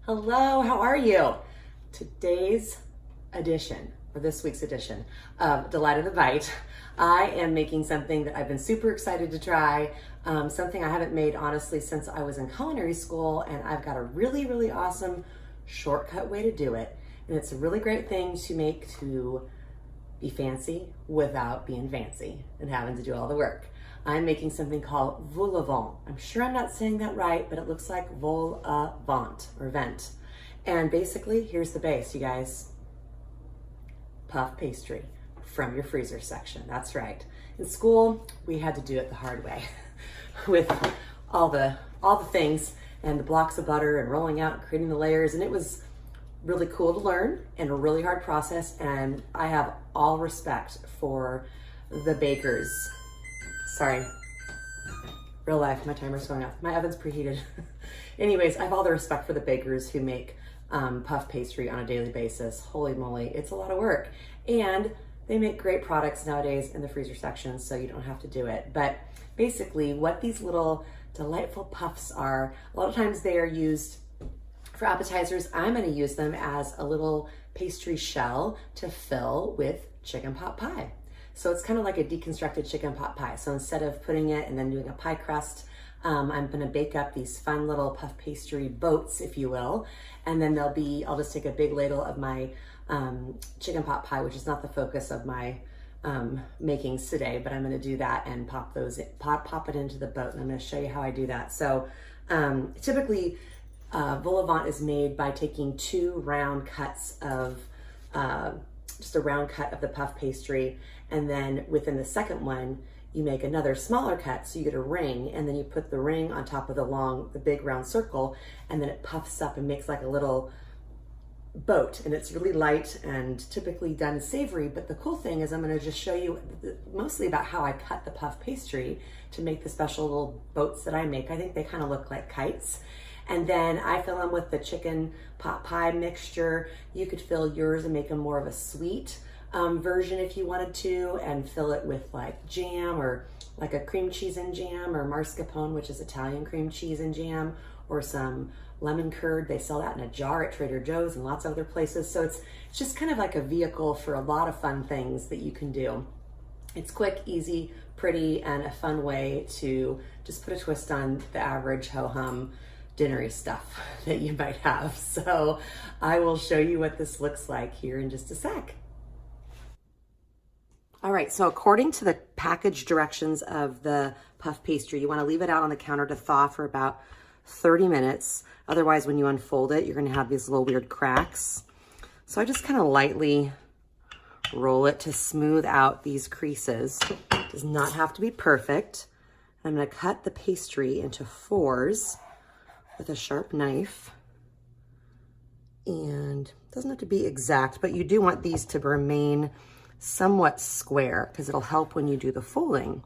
Hello, how are you? Today's edition, or this week's edition of Delight of the Bite, I am making something that I've been super excited to try, something I haven't made honestly since I was in culinary school, and I've got a really awesome shortcut way to do it. And it's a really great thing to make to be fancy without being fancy and having to do all the work. I'm making something called vol au vent. I'm sure I'm not saying that right, but it looks like vol au vent or vent. And basically, here's the base, you guys. Puff pastry from your freezer section. That's right. In school, we had to do it the hard way with all the things and the blocks of butter and rolling out and creating the layers. And it was really cool to learn and a really hard process. And I have all respect for the bakers. Sorry, real life, my timer's going off. My oven's preheated. Anyways, I have all the respect for the bakers who make puff pastry on a daily basis. Holy moly, it's a lot of work. And they make great products nowadays in the freezer section, so you don't have to do it. But basically, what these little delightful puffs are, a lot of times they are used for appetizers. I'm gonna use them as a little pastry shell to fill with chicken pot pie. So it's kind of like a deconstructed chicken pot pie. So instead of putting it and then doing a pie crust, I'm gonna bake up these fun little puff pastry boats, if you will. And then I'll just take a big ladle of my chicken pot pie, which is not the focus of my makings today, but I'm gonna do that and pop it into the boat. And I'm gonna show you how I do that. So typically, vol au vent is made by taking two round cuts of just a round cut of the puff pastry, and then within the second one you make another smaller cut, so you get a ring, and then you put the ring on top of the big round circle, and then it puffs up and makes like a little boat, and it's really light and typically done savory. But the cool thing is I'm going to just show you mostly about how I cut the puff pastry to make the special little boats that I make. I think they kind of look like kites. And then I fill them with the chicken pot pie mixture. You could fill yours and make them more of a sweet version if you wanted to, and fill it with like jam or like a cream cheese and jam, or mascarpone, which is Italian cream cheese and jam, or some lemon curd. They sell that in a jar at Trader Joe's and lots of other places. So it's just kind of like a vehicle for a lot of fun things that you can do. It's quick, easy, pretty, and a fun way to just put a twist on the average ho-hum dinnery stuff that you might have. So I will show you what this looks like here in just a sec. All right, so according to the package directions of the puff pastry, you want to leave it out on the counter to thaw for about 30 minutes. Otherwise, when you unfold it, you're going to have these little weird cracks. So I just kind of lightly roll it to smooth out these creases. It does not have to be perfect. I'm going to cut the pastry into fours with a sharp knife, and it doesn't have to be exact, but you do want these to remain somewhat square because it'll help when you do the folding.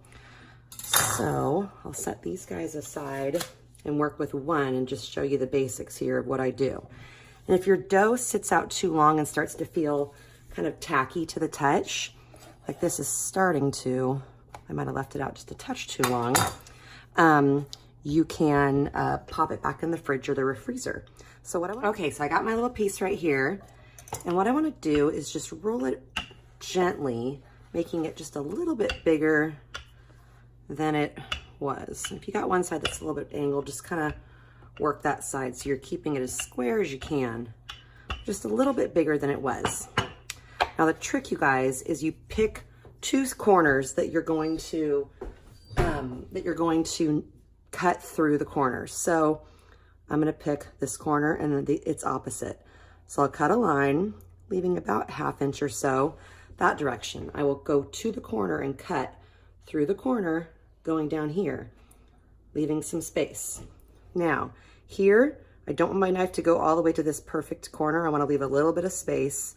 So I'll set these guys aside and work with one and just show you the basics here of what I do. And if your dough sits out too long and starts to feel kind of tacky to the touch, like this is starting to, I might have left it out just a touch too long, you can pop it back in the fridge or the refreezer. So so I got my little piece right here, and what I want to do is just roll it gently, making it just a little bit bigger than it was. If you got one side that's a little bit angled, just kind of work that side so you're keeping it as square as you can, just a little bit bigger than it was. Now the trick, you guys, is you pick two corners that you're going to cut through the corners. So I'm going to pick this corner and then its opposite. So I'll cut a line, leaving about 1/2 inch or so that direction. I will go to the corner and cut through the corner, going down here, leaving some space. Now here, I don't want my knife to go all the way to this perfect corner. I want to leave a little bit of space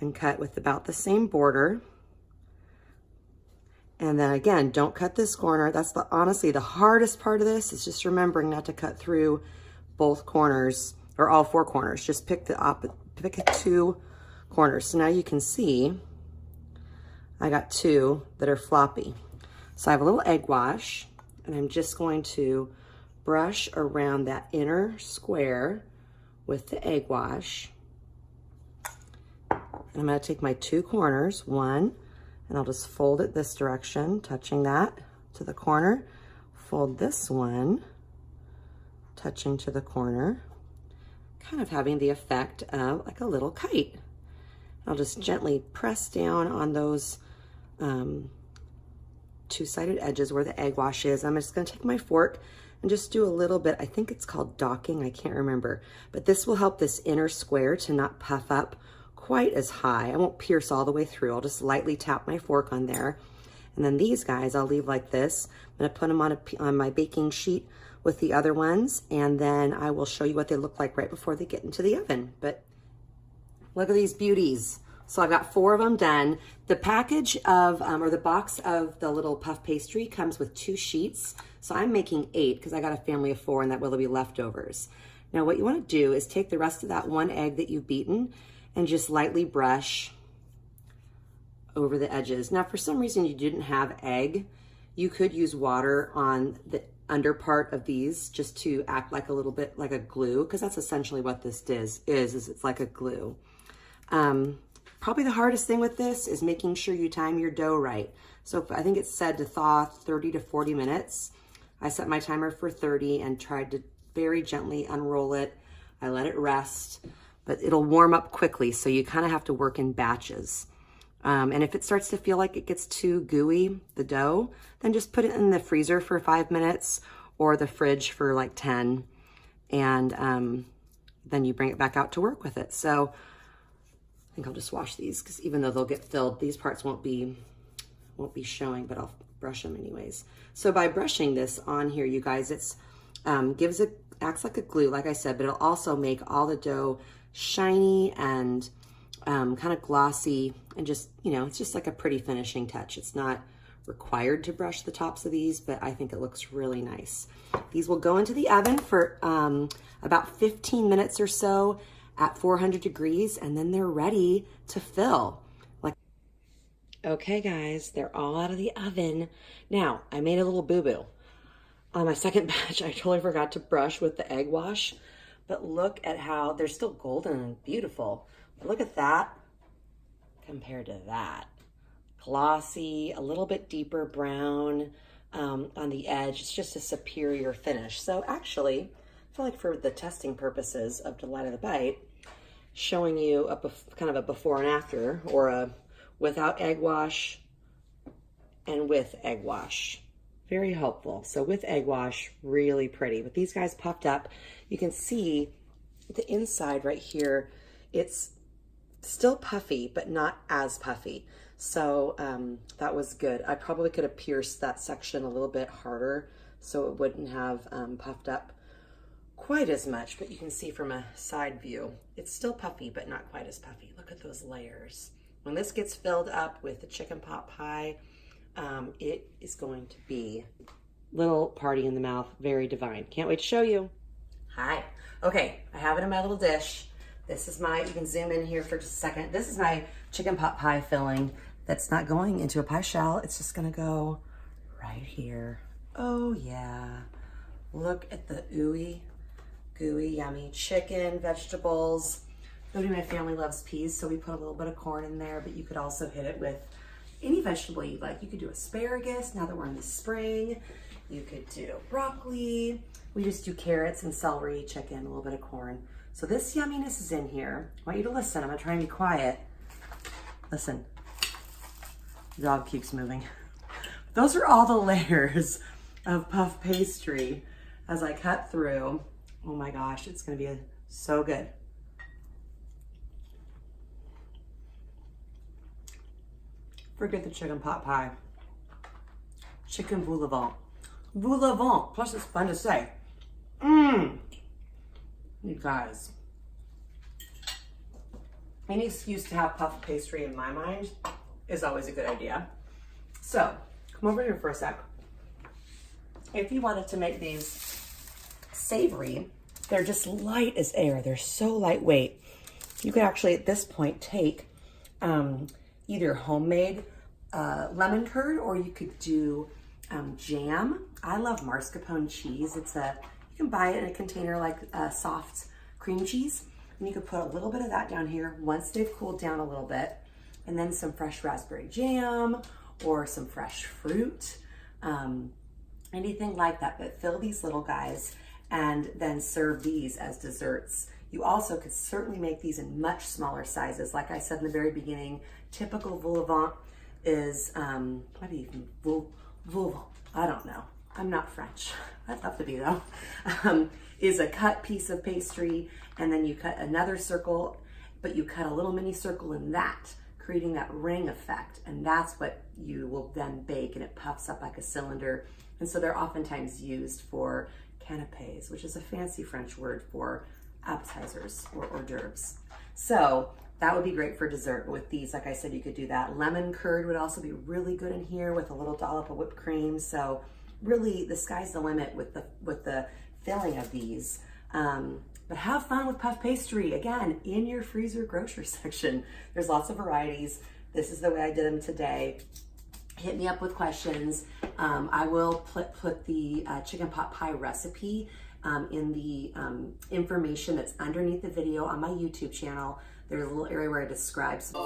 and cut with about the same border. And then again, don't cut this corner. That's honestly the hardest part of this, is just remembering not to cut through both corners or all 4 corners. Just pick pick 2 corners. So now you can see I got 2 that are floppy. So I have a little egg wash, and I'm just going to brush around that inner square with the egg wash. And I'm gonna take my two corners, one, and I'll just fold it this direction, touching that to the corner. Fold this one, touching to the corner, kind of having the effect of like a little kite. I'll just gently press down on those two-sided edges where the egg wash is. I'm just gonna take my fork and just do a little bit, I think it's called docking, I can't remember, but this will help this inner square to not puff up quite as high. I won't pierce all the way through. I'll just lightly tap my fork on there. And then these guys I'll leave like this. I'm gonna put them on my baking sheet with the other ones, and then I will show you what they look like right before they get into the oven. But look at these beauties. So I've got 4 of them done. The package of, or the box of the little puff pastry comes with 2 sheets. So I'm making 8 because I got a family of 4 and that will be leftovers. Now what you want to do is take the rest of that 1 egg that you've beaten and just lightly brush over the edges. Now for some reason you didn't have egg, you could use water on the under part of these just to act like a little bit like a glue, because that's essentially what this is it's like a glue. Probably the hardest thing with this is making sure you time your dough right. So I think it's said to thaw 30 to 40 minutes. I set my timer for 30 and tried to very gently unroll it. I let it rest, but it'll warm up quickly, so you kind of have to work in batches. And if it starts to feel like it gets too gooey, the dough, then just put it in the freezer for 5 minutes or the fridge for like 10. And then you bring it back out to work with it. So I think I'll just wash these because even though they'll get filled, these parts won't be showing, but I'll brush them anyways. So by brushing this on here, you guys, it's acts like a glue, like I said, but it'll also make all the dough shiny and kind of glossy, and just, you know, it's just like a pretty finishing touch. It's not required to brush the tops of these, but I think it looks really nice. These will go into the oven for about 15 minutes or so at 400 degrees, and then they're ready to fill. Okay guys, they're all out of the oven. Now, I made a little boo-boo. On my second batch, I totally forgot to brush with the egg wash, but look at how they're still golden and beautiful. But look at that compared to that. Glossy, a little bit deeper brown on the edge. It's just a superior finish. So actually, I feel like for the testing purposes of Delight of the Bite, showing you kind of a before and after, or a without egg wash and with egg wash. Very helpful. So with egg wash, really pretty. With these guys puffed up, you can see the inside right here, it's still puffy, but not as puffy. So that was good. I probably could have pierced that section a little bit harder so it wouldn't have puffed up quite as much, but you can see from a side view, it's still puffy, but not quite as puffy. Look at those layers. When this gets filled up with the chicken pot pie, it is going to be little party in the mouth, very divine. Can't wait to show you. Hi. Okay, I have it in my little dish. This is you can zoom in here for just a second. This is my chicken pot pie filling that's not going into a pie shell. It's just gonna go right here. Oh yeah. Look at the ooey, gooey, yummy chicken, vegetables. Nobody in my family loves peas, so we put a little bit of corn in there, but you could also hit it with any vegetable you like. You could do asparagus, now that we're in the spring. You could do broccoli. We just do carrots and celery, chicken, a little bit of corn. So this yumminess is in here. I want you to listen. I'm gonna try and be quiet. Listen. The dog keeps moving. Those are all the layers of puff pastry as I cut through. Oh my gosh, it's gonna be so good. Forget the chicken pot pie. Chicken vol au vent. Vol au vent. Plus it's fun to say. You guys. Any excuse to have puff pastry in my mind is always a good idea. So, come over here for a sec. If you wanted to make these savory, they're just light as air. They're so lightweight. You could actually, at this point, take either homemade lemon curd, or you could do jam. I love mascarpone cheese. You can buy it in a container like soft cream cheese. And you could put a little bit of that down here once they've cooled down a little bit. And then some fresh raspberry jam or some fresh fruit, anything like that. But fill these little guys and then serve these as desserts. You also could certainly make these in much smaller sizes. Like I said in the very beginning, typical vol au vent is, what do you think? Vol, I don't know. I'm not French. I'd love to be though. Is a cut piece of pastry, and then you cut another circle, but you cut a little mini circle in that, creating that ring effect. And that's what you will then bake, and it puffs up like a cylinder. And so they're oftentimes used for canapes, which is a fancy French word for appetizers or hors d'oeuvres. So that would be great for dessert. With these, like I said, you could do that. Lemon curd would also be really good in here with a little dollop of whipped cream. So really, the sky's the limit with the filling of these. But have fun with puff pastry. Again, in your freezer grocery section. There's lots of varieties. This is the way I did them today. Hit me up with questions. I will put the chicken pot pie recipe in the information that's underneath the video on my YouTube channel. There's a little area where I describe some